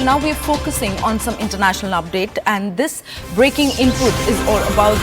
Now we're focusing on some international update, and this breaking input is all about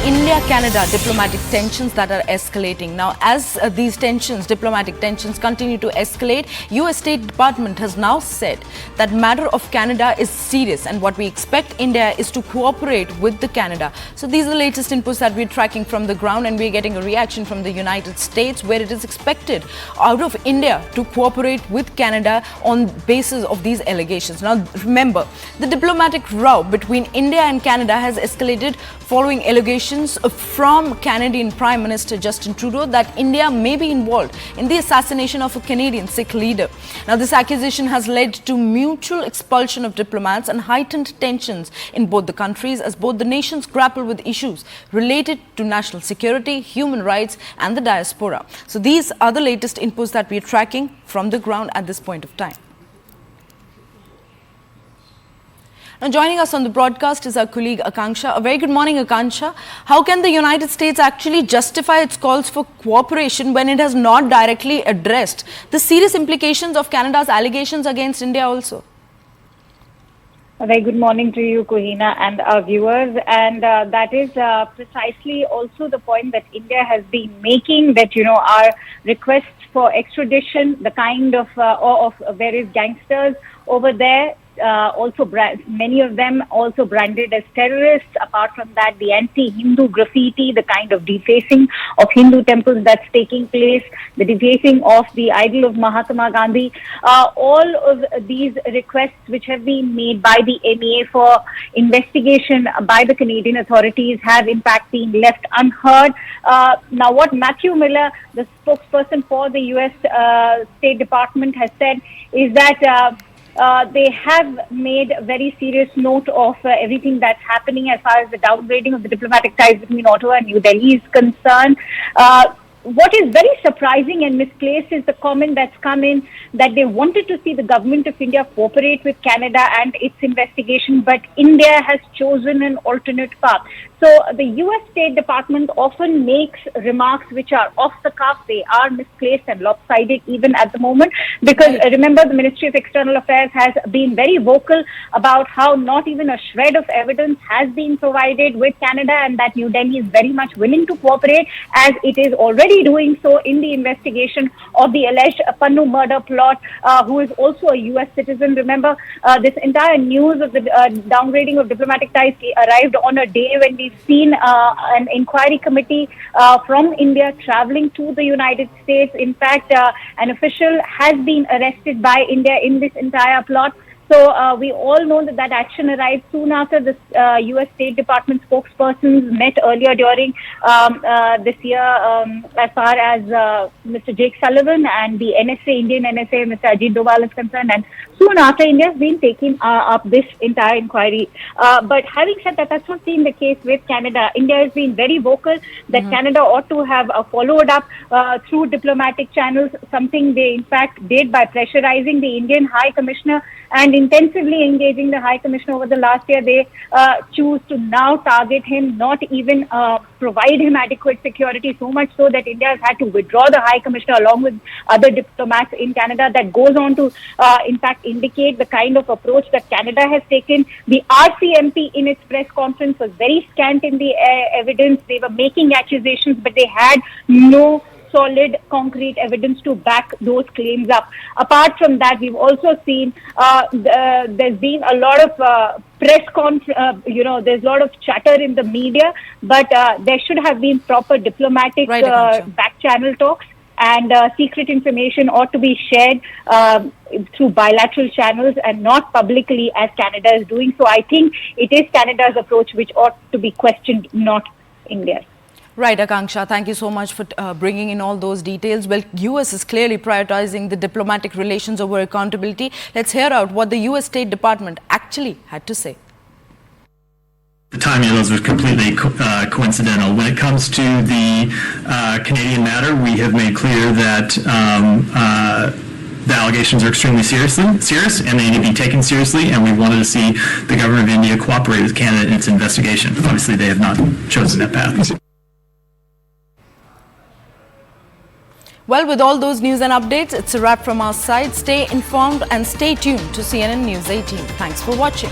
India-Canada diplomatic tensions that are escalating. Now, as these diplomatic tensions continue to escalate, US State Department has now said that matter of Canada is serious, and what we expect India is to cooperate with the Canada. So these are the latest inputs that we're tracking from the ground, and we're getting a reaction from the United States, where it is expected out of India to cooperate with Canada on basis of these allegations. Now, remember, the diplomatic row between India and Canada has escalated following allegations from Canadian Prime Minister Justin Trudeau that India may be involved in the assassination of a Canadian Sikh leader. Now, this accusation has led to mutual expulsion of diplomats and heightened tensions in both the countries as both the nations grapple with issues related to national security, human rights and the diaspora. So these are the latest inputs that we are tracking from the ground at this point of time. Now, joining us on the broadcast is our colleague Akanksha. A very good morning, Akanksha. How can the United States actually justify its calls for cooperation when it has not directly addressed the serious implications of Canada's allegations against India also? A very good morning to you, Kohina, and our viewers. And that is precisely also the point that India has been making, that, our requests for extradition, the kind of various gangsters over there, many of them also branded as terrorists. Apart from that, the anti-Hindu graffiti, the kind of defacing of Hindu temples that's taking place, the defacing of the idol of Mahatma Gandhi, all of these requests which have been made by the MEA for investigation by the Canadian authorities have in fact been left unheard. Now, what Matthew Miller, the spokesperson for the US State Department, has said is that they have made a very serious note of everything that's happening as far as the downgrading of the diplomatic ties between Ottawa and New Delhi is concerned. What is very surprising and misplaced is the comment that's come in that they wanted to see the government of India cooperate with Canada and its investigation, but India has chosen an alternate path. So the US State Department often makes remarks which are off the cuff. They are misplaced and lopsided even at the moment, because remember, the Ministry of External Affairs has been very vocal about how not even a shred of evidence has been provided with Canada, and that New Delhi is very much willing to cooperate, as it is already doing so in the investigation of the alleged Pannu murder plot, who is also a US citizen. Remember, this entire news of the downgrading of diplomatic ties arrived on a day when we've seen an inquiry committee from India traveling to the United States. In fact, an official has been arrested by India in this entire plot. So we all know that action arrived soon after the US State Department spokespersons met earlier during this year, as far as Mr. Jake Sullivan and the NSA, Indian NSA, Mr. Ajit Doval is concerned, and soon after India has been taking up this entire inquiry. But having said that, that's not been the case with Canada. India has been very vocal that Canada ought to have followed up through diplomatic channels, something they in fact did by pressurizing the Indian High Commissioner and intensively engaging the High Commissioner over the last year. They choose to now target him, not even provide him adequate security, so much so that India has had to withdraw the High Commissioner along with other diplomats in Canada. That goes on to, in fact, indicate the kind of approach that Canada has taken. The RCMP in its press conference was very scant in the evidence. They were making accusations, but they had no solid, concrete evidence to back those claims up. Apart from that, we've also seen there's been a lot of there's a lot of chatter in the media, but there should have been proper diplomatic back channel talks, and secret information ought to be shared through bilateral channels and not publicly as Canada is doing. So I think it is Canada's approach which ought to be questioned, not India's. Right, Akanksha, thank you so much for bringing in all those details. Well, US is clearly prioritizing the diplomatic relations over accountability. Let's hear out what the US State Department actually had to say. The timing of those was completely coincidental. When it comes to the Canadian matter, we have made clear that the allegations are extremely serious, and they need to be taken seriously, and we wanted to see the government of India cooperate with Canada in its investigation. Obviously, they have not chosen that path. Well, with all those news and updates, it's a wrap from our side. Stay informed and stay tuned to CNN News 18. Thanks for watching.